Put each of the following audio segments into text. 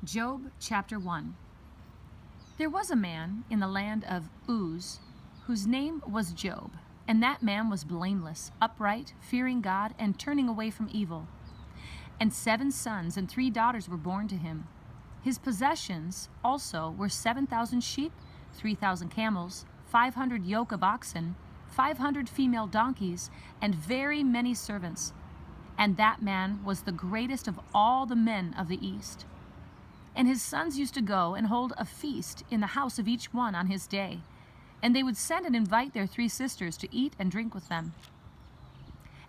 Job chapter 1. There was a man in the land of Uz whose name was Job, and that man was blameless, upright, fearing God, and turning away from evil. And 7 sons and 3 daughters were born to him. His possessions also were 7,000 sheep, 3,000 camels, 500 yoke of oxen, 500 female donkeys, and very many servants. And that man was the greatest of all the men of the East. And his sons used to go and hold a feast in the house of each one on his day, and they would send and invite their 3 sisters to eat and drink with them.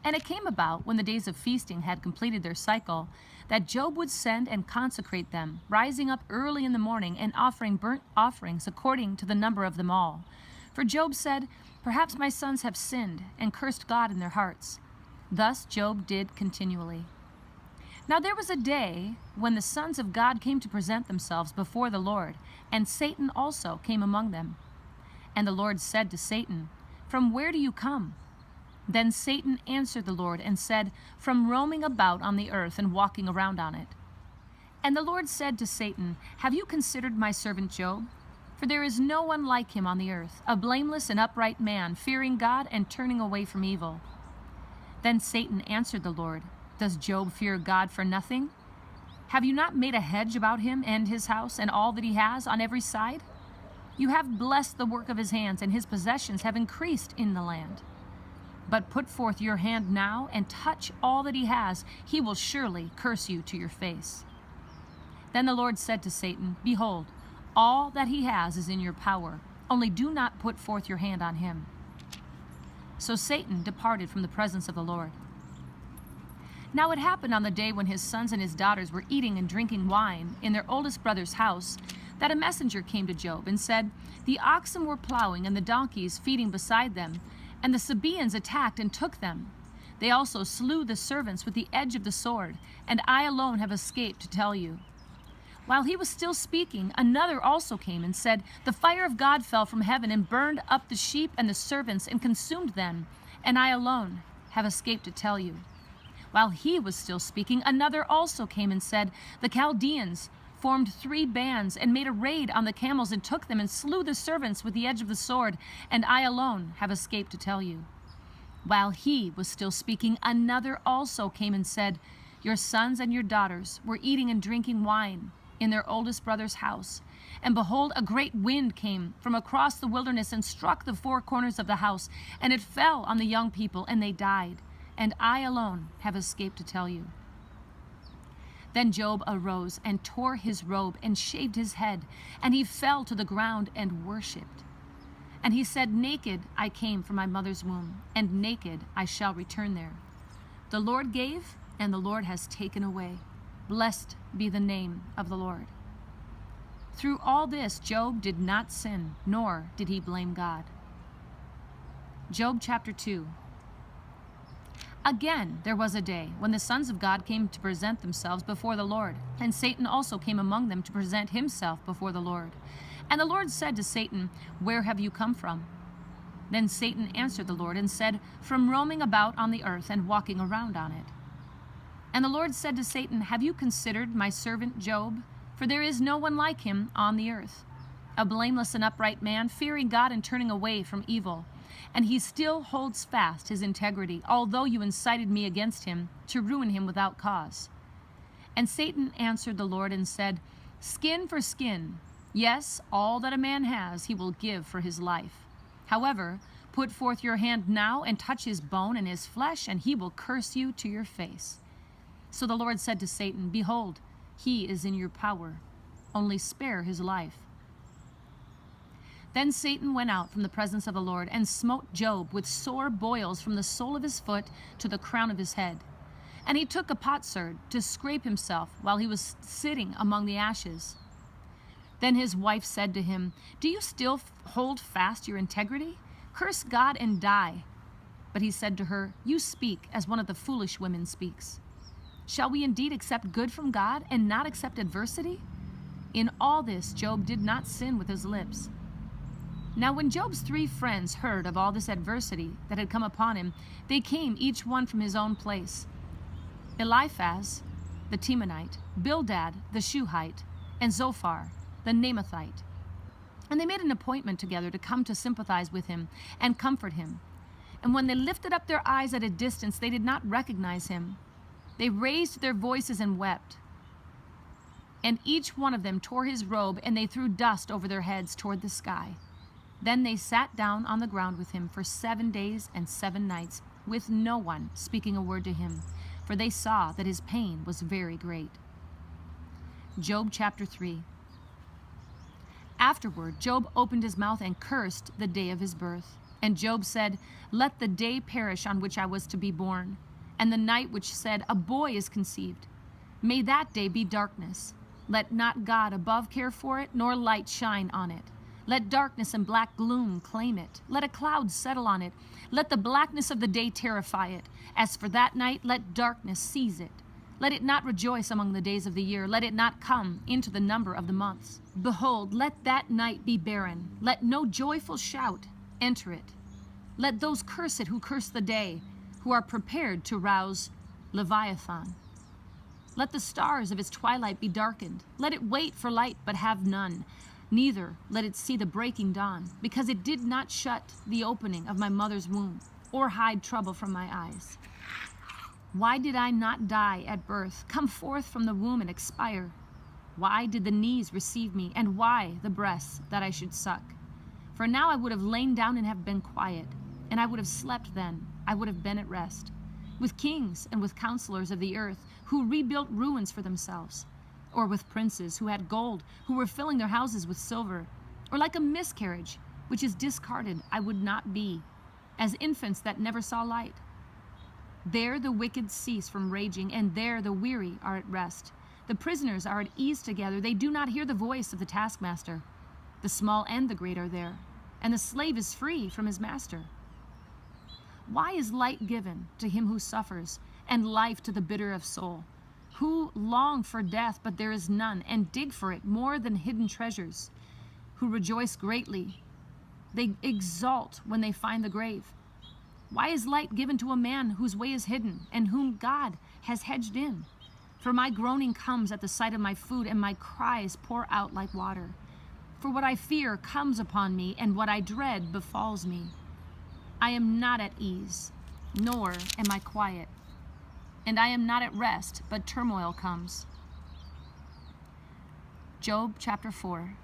And it came about, when the days of feasting had completed their cycle, that Job would send and consecrate them, rising up early in the morning and offering burnt offerings according to the number of them all. For Job said, "Perhaps my sons have sinned and cursed God in their hearts." Thus Job did continually. Now there was a day when the sons of God came to present themselves before the Lord, and Satan also came among them. And the Lord said to Satan, "From where do you come?" Then Satan answered the Lord and said, "From roaming about on the earth and walking around on it." And the Lord said to Satan, "Have you considered my servant Job? For there is no one like him on the earth, a blameless and upright man, fearing God and turning away from evil." Then Satan answered the Lord, "Does Job fear God for nothing? Have you not made a hedge about him and his house and all that he has on every side? You have blessed the work of his hands, and his possessions have increased in the land. But put forth your hand now and touch all that he has. He will surely curse you to your face." Then the Lord said to Satan, "Behold, all that he has is in your power. Only do not put forth your hand on him." So Satan departed from the presence of the Lord. Now it happened on the day when his sons and his daughters were eating and drinking wine in their oldest brother's house, that a messenger came to Job and said, "The oxen were plowing and the donkeys feeding beside them, and the Sabaeans attacked and took them. They also slew the servants with the edge of the sword, and I alone have escaped to tell you." While he was still speaking, another also came and said, "The fire of God fell from heaven and burned up the sheep and the servants and consumed them, and I alone have escaped to tell you." While he was still speaking, another also came and said, "The Chaldeans formed 3 bands and made a raid on the camels and took them and slew the servants with the edge of the sword, and I alone have escaped to tell you." While he was still speaking, another also came and said, "Your sons and your daughters were eating and drinking wine in their oldest brother's house, and behold, a great wind came from across the wilderness and struck the 4 corners of the house, and it fell on the young people, and they died, and I alone have escaped to tell you." Then Job arose and tore his robe and shaved his head, and he fell to the ground and worshipped. And he said, "Naked I came from my mother's womb, and naked I shall return there. The Lord gave, and the Lord has taken away. Blessed be the name of the Lord." Through all this, Job did not sin, nor did he blame God. Job chapter 2. Again, there was a day when the sons of God came to present themselves before the Lord, and Satan also came among them to present himself before the Lord. And the Lord said to Satan, "Where have you come from?" Then Satan answered the Lord and said, "From roaming about on the earth and walking around on it." And the Lord said to Satan, "Have you considered my servant Job? For there is no one like him on the earth, a blameless and upright man, fearing God and turning away from evil. And he still holds fast his integrity, although you incited me against him to ruin him without cause." And Satan answered the Lord and said, "Skin for skin. Yes, all that a man has he will give for his life. However, put forth your hand now and touch his bone and his flesh, and he will curse you to your face." So the Lord said to Satan, "Behold, he is in your power. Only spare his life." Then Satan went out from the presence of the Lord and smote Job with sore boils from the sole of his foot to the crown of his head. And he took a potsherd to scrape himself while he was sitting among the ashes. Then his wife said to him, "Do you still hold fast your integrity? Curse God and die." But he said to her, "You speak as one of the foolish women speaks. Shall we indeed accept good from God and not accept adversity?" In all this Job did not sin with his lips. Now when Job's 3 friends heard of all this adversity that had come upon him, they came each one from his own place. Eliphaz, the Temanite, Bildad, the Shuhite, and Zophar, the Naamathite. And they made an appointment together to come to sympathize with him and comfort him. And when they lifted up their eyes at a distance, they did not recognize him. They raised their voices and wept. And each one of them tore his robe, and they threw dust over their heads toward the sky. Then they sat down on the ground with him for 7 days and 7 nights, with no one speaking a word to him, for they saw that his pain was very great. Job chapter 3. Afterward, Job opened his mouth and cursed the day of his birth. And Job said, "Let the day perish on which I was to be born, and the night which said, a boy is conceived. May that day be darkness. Let not God above care for it, nor light shine on it. Let darkness and black gloom claim it. Let a cloud settle on it. Let the blackness of the day terrify it. As for that night, let darkness seize it. Let it not rejoice among the days of the year. Let it not come into the number of the months. Behold, let that night be barren. Let no joyful shout enter it. Let those curse it who curse the day, who are prepared to rouse Leviathan. Let the stars of its twilight be darkened. Let it wait for light, but have none. Neither let it see the breaking dawn, because it did not shut the opening of my mother's womb, or hide trouble from my eyes. Why did I not die at birth, come forth from the womb and expire? Why did the knees receive me, and why the breasts that I should suck? For now I would have lain down and have been quiet, and I would have slept then, I would have been at rest, with kings and with counselors of the earth, who rebuilt ruins for themselves, or with princes who had gold, who were filling their houses with silver, or like a miscarriage, which is discarded, I would not be, as infants that never saw light. There the wicked cease from raging, and there the weary are at rest. The prisoners are at ease together, they do not hear the voice of the taskmaster. The small and the great are there, and the slave is free from his master. Why is light given to him who suffers, and life to the bitter of soul? Who long for death, but there is none, and dig for it more than hidden treasures? Who rejoice greatly, they exult when they find the grave. Why is light given to a man whose way is hidden, and whom God has hedged in? For my groaning comes at the sight of my food, and my cries pour out like water. For what I fear comes upon me, and what I dread befalls me. I am not at ease, nor am I quiet, and I am not at rest, but turmoil comes. Job chapter 4.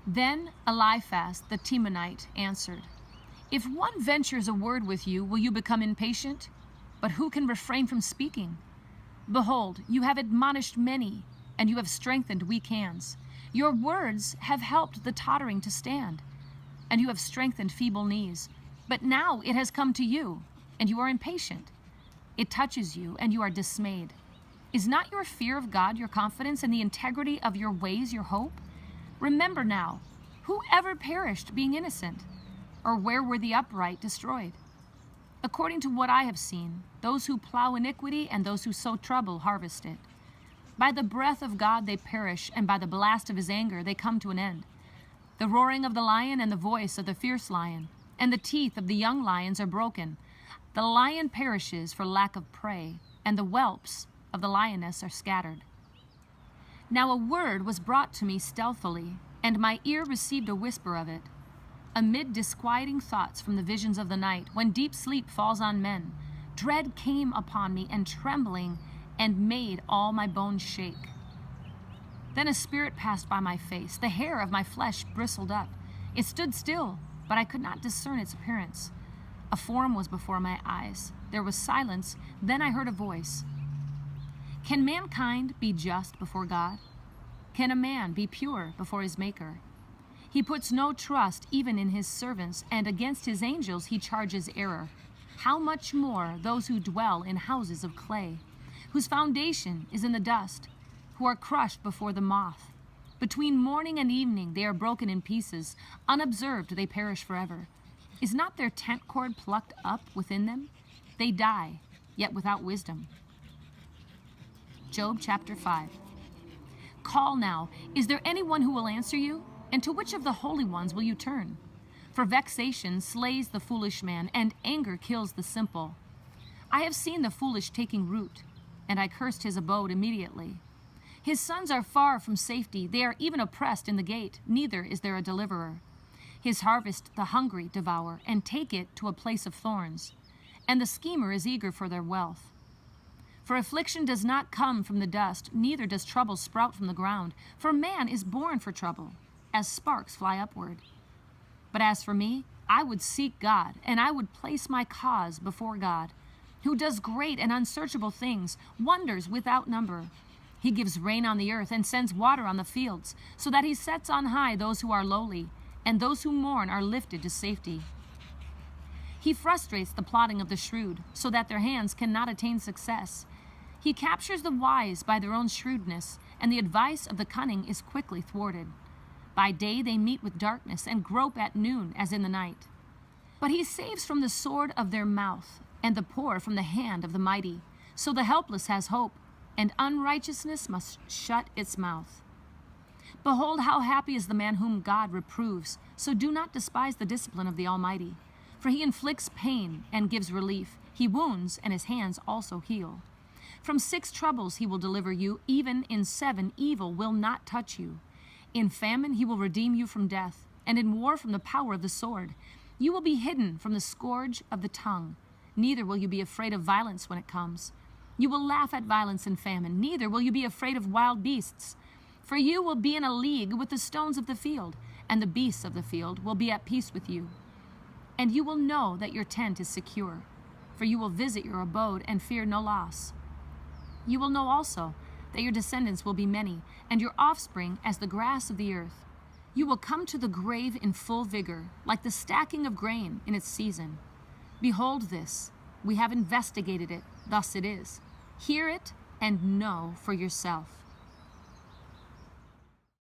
Then Eliphaz the Temanite answered, "If one ventures a word with you, will you become impatient? But who can refrain from speaking? Behold, you have admonished many, and you have strengthened weak hands. Your words have helped the tottering to stand, and you have strengthened feeble knees. But now it has come to you, and you are impatient. It touches you, and you are dismayed. Is not your fear of God your confidence, and the integrity of your ways your hope? Remember now, who ever perished being innocent? Or where were the upright destroyed? According to what I have seen, those who plow iniquity and those who sow trouble harvest it. By the breath of God they perish, and by the blast of his anger they come to an end. The roaring of the lion and the voice of the fierce lion, and the teeth of the young lions are broken. The lion perishes for lack of prey, and the whelps of the lioness are scattered. Now a word was brought to me stealthily, and my ear received a whisper of it. Amid disquieting thoughts from the visions of the night, when deep sleep falls on men, dread came upon me, and trembling, and made all my bones shake. Then a spirit passed by my face. The hair of my flesh bristled up. It stood still, but I could not discern its appearance. A form was before my eyes. There was silence. Then I heard a voice. Can mankind be just before God? Can a man be pure before his Maker? He puts no trust even in his servants, and against his angels he charges error. How much more those who dwell in houses of clay, whose foundation is in the dust, who are crushed before the moth. Between morning and evening they are broken in pieces. Unobserved they perish forever. Is not their tent cord plucked up within them? They die, yet without wisdom. Job chapter 5. Call now, is there anyone who will answer you? And to which of the holy ones will you turn? For vexation slays the foolish man, and anger kills the simple. I have seen the foolish taking root, and I cursed his abode immediately. His sons are far from safety. They are even oppressed in the gate. Neither is there a deliverer. His harvest the hungry devour, and take it to a place of thorns. And the schemer is eager for their wealth. For affliction does not come from the dust, neither does trouble sprout from the ground. For man is born for trouble, as sparks fly upward. But as for me, I would seek God, and I would place my cause before God, who does great and unsearchable things, wonders without number. He gives rain on the earth and sends water on the fields, so that he sets on high those who are lowly, and those who mourn are lifted to safety. He frustrates the plotting of the shrewd, so that their hands cannot attain success. He captures the wise by their own shrewdness, and the advice of the cunning is quickly thwarted. By day they meet with darkness, and grope at noon as in the night. But he saves from the sword of their mouth, and the poor from the hand of the mighty. So the helpless has hope, and unrighteousness must shut its mouth. Behold, how happy is the man whom God reproves. So do not despise the discipline of the Almighty. For he inflicts pain and gives relief. He wounds, and his hands also heal. From 6 troubles he will deliver you. Even in 7 evil will not touch you. In famine he will redeem you from death, and in war from the power of the sword. You will be hidden from the scourge of the tongue. Neither will you be afraid of violence when it comes. You will laugh at violence and famine. Neither will you be afraid of wild beasts. For you will be in a league with the stones of the field, and the beasts of the field will be at peace with you. And you will know that your tent is secure, for you will visit your abode and fear no loss. You will know also that your descendants will be many, and your offspring as the grass of the earth. You will come to the grave in full vigor, like the stacking of grain in its season. Behold this, we have investigated it, thus it is. Hear it and know for yourself.